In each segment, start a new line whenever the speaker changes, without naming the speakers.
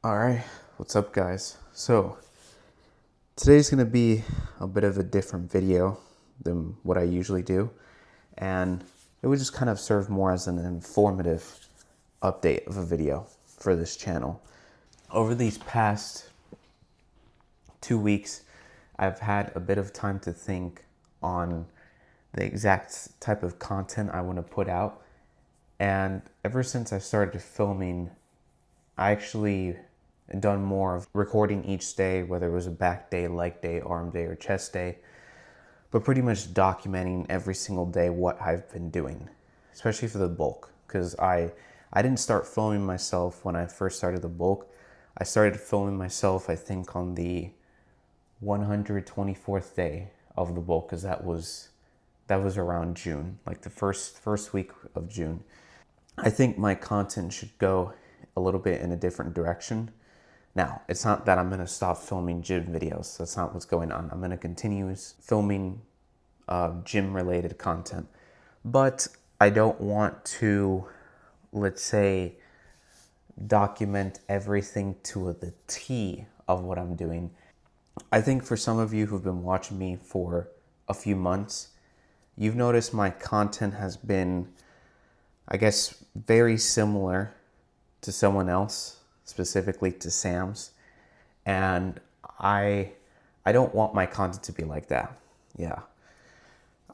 Alright, what's up guys? So, today's gonna be a bit of a different video than what I usually do, and it would just kind of serve more as an informative update of a video for this channel. Over these past 2 weeks, I've had a bit of time to think on the exact type of content I want to put out, and ever since I started filming, I actually done more of recording each day, whether it was a back day, leg day, arm day, or chest day, but pretty much documenting every single day what I've been doing, especially for the bulk, because I didn't start filming myself when I first started the bulk. I started filming myself, I think, on the 124th day of the bulk, because that was around June, like the first week of June. I think my content should go a little bit in a different direction. Now, it's not that I'm going to stop filming gym videos. That's not what's going on. I'm going to continue filming gym-related content. But I don't want to, let's say, document everything to the T of what I'm doing. I think for some of you who've been watching me for a few months, you've noticed my content has been, I guess, very similar to someone else, specifically to Sam's, and I don't want my content to be like that. Yeah,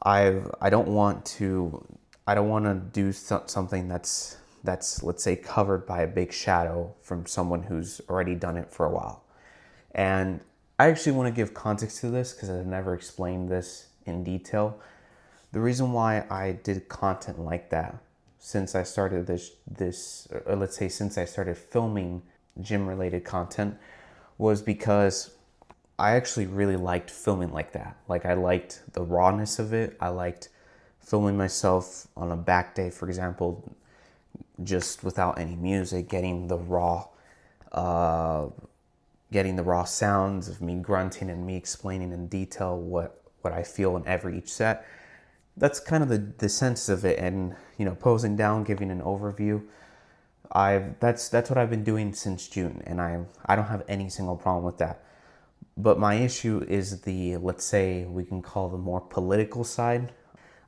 I don't want to do something that's let's say covered by a big shadow from someone who's already done it for a while. And I actually want to give context to this because I've never explained this in detail. The reason why I did content like that since I started let's say since I started filming gym related content, was because I actually really liked filming like that. Like, I liked the rawness of it. I liked filming myself on a back day, for example, just without any music, getting the raw sounds of me grunting and me explaining in detail what I feel in each set. That's kind of the sense of it. And, posing down, giving an overview, that's what I've been doing since June, and I don't have any single problem with that. But my issue is the, let's say we can call the more political side.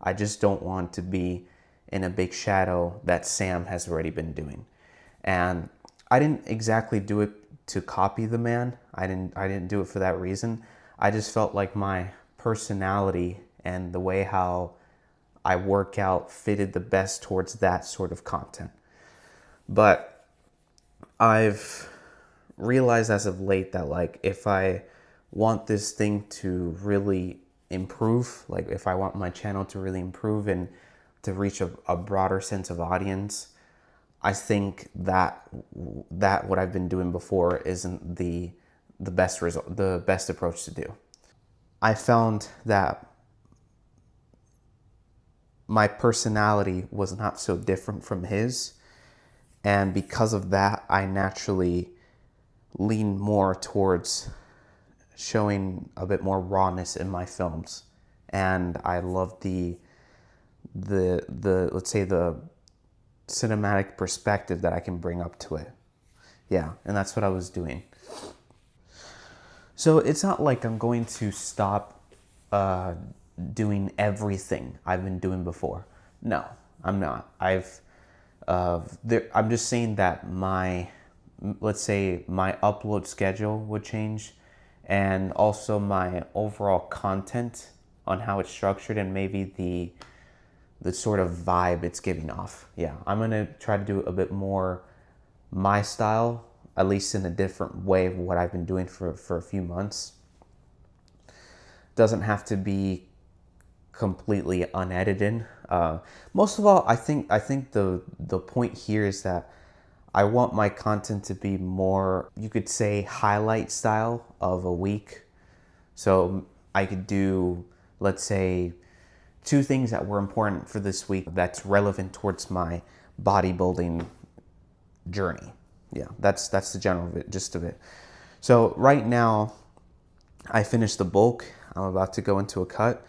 I just don't want to be in a big shadow that Sam has already been doing. And I didn't exactly do it to copy the man. I didn't do it for that reason. I just felt like my personality and the way how I work out fitted the best towards that sort of content. But I've realized as of late that, like, if I want this thing to really improve, like if I want my channel to really improve and to reach a broader sense of audience, I think that what I've been doing before isn't the best result, the best approach to do. I found that my personality was not so different from his, and because of that, I naturally lean more towards showing a bit more rawness in my films. And I love the let's say the cinematic perspective that I can bring up to it. Yeah, and that's what I was doing. So it's not like I'm going to stop doing everything I've been doing before. No, I'm not. I'm just saying that let's say my upload schedule would change, and also my overall content on how it's structured, and maybe the sort of vibe it's giving off. Yeah, I'm gonna try to do a bit more my style, at least in a different way of what I've been doing for a few months. Doesn't have to be completely unedited. Most of all, I think the point here is that I want my content to be more, you could say, highlight style of a week. So I could do, let's say, 2 things that were important for this week that's relevant towards my bodybuilding journey. Yeah, that's the general gist of it. So right now, I finished the bulk. I'm about to go into a cut.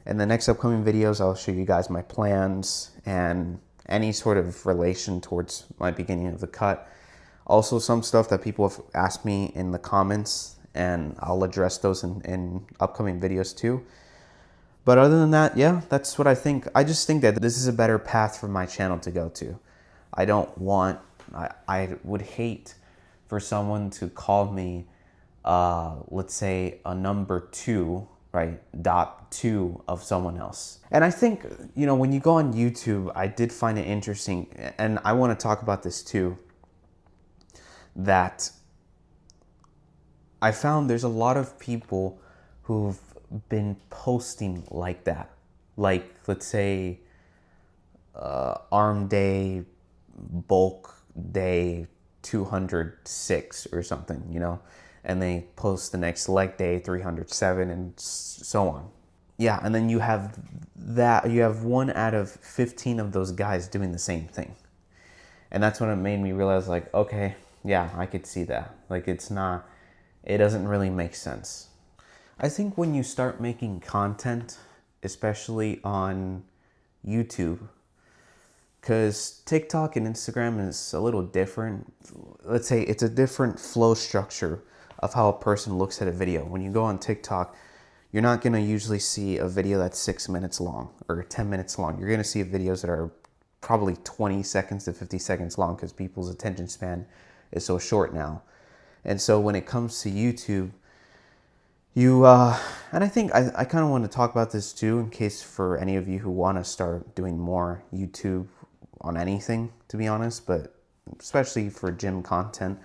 In the next upcoming videos, I'll show you guys my plans and any sort of relation towards my beginning of the cut. Also, some stuff that people have asked me in the comments, and I'll address those in upcoming videos too. But other than that, yeah, that's what I think. I just think that this is a better path for my channel to go to. I don't want, I would hate for someone to call me, let's say, a number 2, right? Dot 2 of someone else. And I think, you know, when you go on YouTube, I did find it interesting, and I want to talk about this too, that I found there's a lot of people who've been posting like that. Like, let's say, arm day, bulk day 206 or something, you know, and they post the next leg day 307 and so on. Yeah, and then you have 1 out of 15 of those guys doing the same thing. And that's when it made me realize, like, okay, yeah, I could see that. Like, it doesn't really make sense. I think when you start making content, especially on YouTube, because TikTok and Instagram is a little different. Let's say it's a different flow structure of how a person looks at a video. When you go on TikTok, you're not going to usually see a video that's 6 minutes long or 10 minutes long. You're going to see videos that are probably 20 seconds to 50 seconds long because people's attention span is so short now. And so when it comes to YouTube, and I think I kind of want to talk about this too, in case for any of you who want to start doing more YouTube on anything, to be honest, but especially for gym content,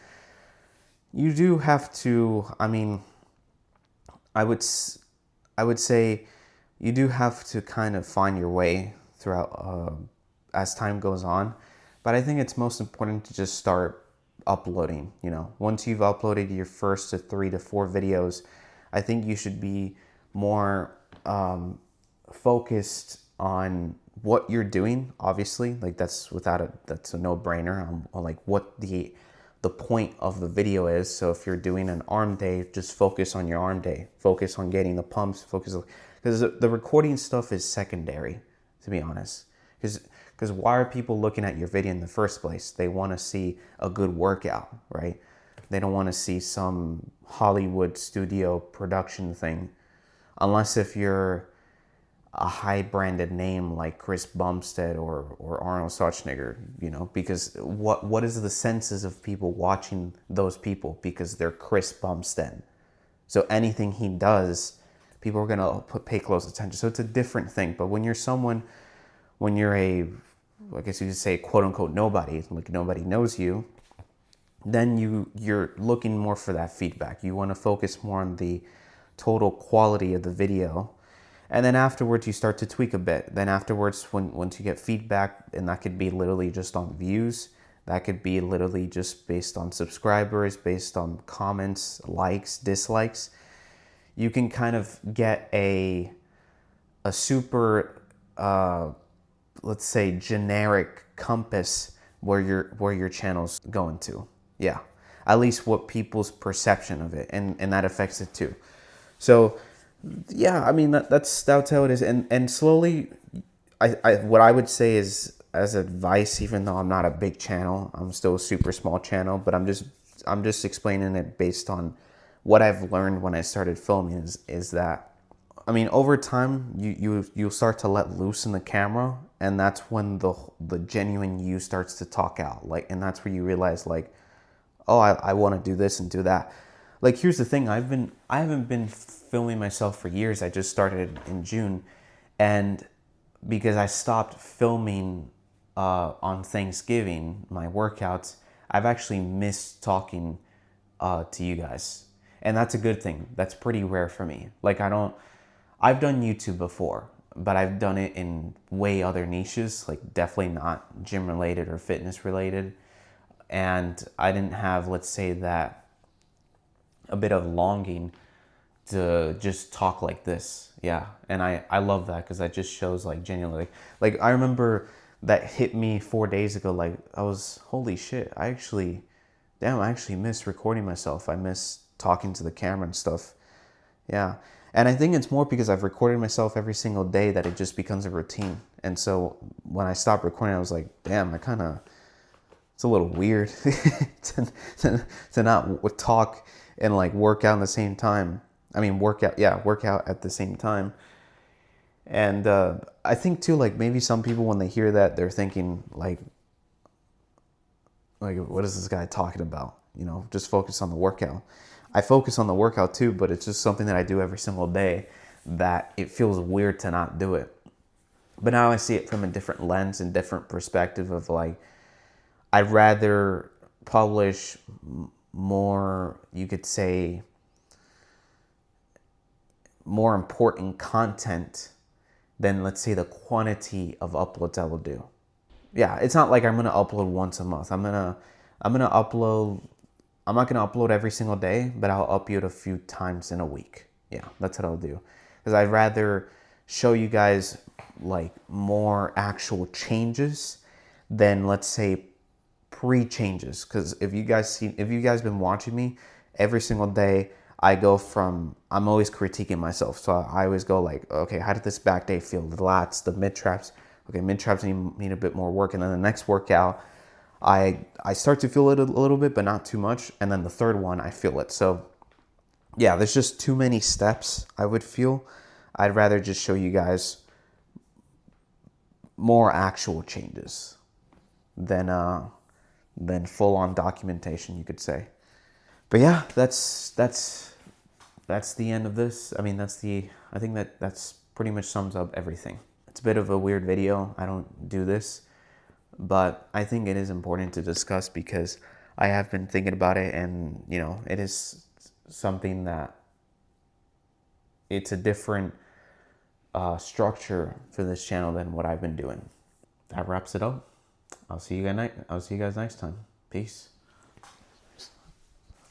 you do have to, I mean, I would say you do have to kind of find your way throughout as time goes on. But I think it's most important to just start uploading. You know, once you've uploaded your first 3 to 4 videos, I think you should be more focused on what you're doing. Obviously, like that's a no-brainer on like what the point of the video is. So if you're doing an arm day, just focus on your arm day. Focus on getting the pumps. Because the recording stuff is secondary, to be honest. Because why are people looking at your video in the first place? They want to see a good workout, right? They don't want to see some Hollywood studio production thing, unless if you're a high branded name like Chris Bumstead or Arnold Schwarzenegger, you know, because what is the senses of people watching those people? Because they're Chris Bumstead. So anything he does, people are going to pay close attention. So it's a different thing. But when you're I guess you could say, quote unquote, nobody, like nobody knows you, then you're looking more for that feedback. You want to focus more on the total quality of the video. And then afterwards, you start to tweak a bit. Then afterwards, once you get feedback, and that could be literally just on views, that could be literally just based on subscribers, based on comments, likes, dislikes, you can kind of get a super, let's say, generic compass where your channel's going to. Yeah, at least what people's perception of it, and that affects it too. So yeah, I mean that's how it is, and slowly, what I would say is, as advice, even though I'm not a big channel, I'm still a super small channel, but I'm just explaining it based on what I've learned when I started filming is that, I mean, over time you'll start to let loose in the camera, and that's when the genuine you starts to talk out, like, and that's where you realize, like, oh, I want to do this and do that. Like, here's the thing, I haven't been filming myself for years. I just started in June, and because I stopped filming on Thanksgiving, my workouts, I've actually missed talking to you guys, and that's a good thing. That's pretty rare for me. Like, I've done YouTube before, but I've done it in way other niches, like definitely not gym related or fitness related. And I didn't have, let's say, that a bit of longing to just talk like this. Yeah. And I love that, because that just shows, like, genuinely, like I remember that hit me 4 days ago. Like, I was, holy shit, I actually miss recording myself. I miss talking to the camera and stuff. Yeah. And I think it's more because I've recorded myself every single day that it just becomes a routine. And so when I stopped recording, I was like, damn, I kind of it's a little weird to not talk and like work out at the same time. I mean, work out at the same time. And I think too, like maybe some people when they hear that, they're thinking like what is this guy talking about? You know, just focus on the workout. I focus on the workout too, but it's just something that I do every single day that it feels weird to not do it. But now I see it from a different lens and different perspective of like, I'd rather publish more, you could say, more important content than, let's say, the quantity of uploads I will do. Yeah, it's not like I'm gonna upload once a month. I'm gonna upload. I'm not gonna upload every single day, but I'll upload a few times in a week. Yeah, that's what I'll do. Because I'd rather show you guys like more actual changes than, let's say, pre-changes. Because if you guys been watching me every single day, I go from, I'm always critiquing myself. So I always go like, okay, how did this back day feel? The lats, the mid traps. Okay, mid traps need a bit more work. And then the next workout, I start to feel it a little bit, but not too much. And then the third one, I feel it. So yeah, there's just too many steps, I would feel. I'd rather just show you guys more actual changes than full on documentation, you could say. But yeah, that's the end of this. I mean, I think that's pretty much sums up everything. It's a bit of a weird video. I don't do this, but I think it is important to discuss because I have been thinking about it, and you know, it is something that it's a different structure for this channel than what I've been doing. That wraps it up. I'll see you guys next time. Peace.